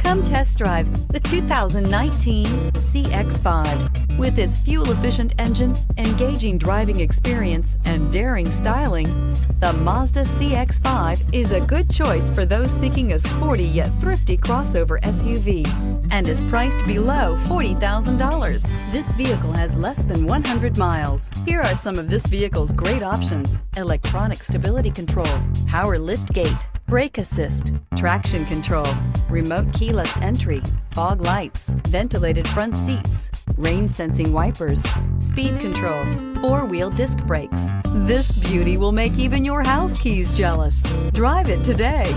Come test drive the 2019 CX-5. With its fuel-efficient engine, engaging driving experience, and daring styling, the Mazda CX-5 is a good choice for those seeking a sporty yet thrifty crossover SUV and is priced below $40,000. This vehicle has less than 100 miles. Here are some of this vehicle's great options: electronic stability control, power liftgate, brake assist, traction control, remote keyless entry, fog lights, ventilated front seats, rain sensing wipers, speed control, four-wheel disc brakes. This beauty will make even your house keys jealous. Drive it today.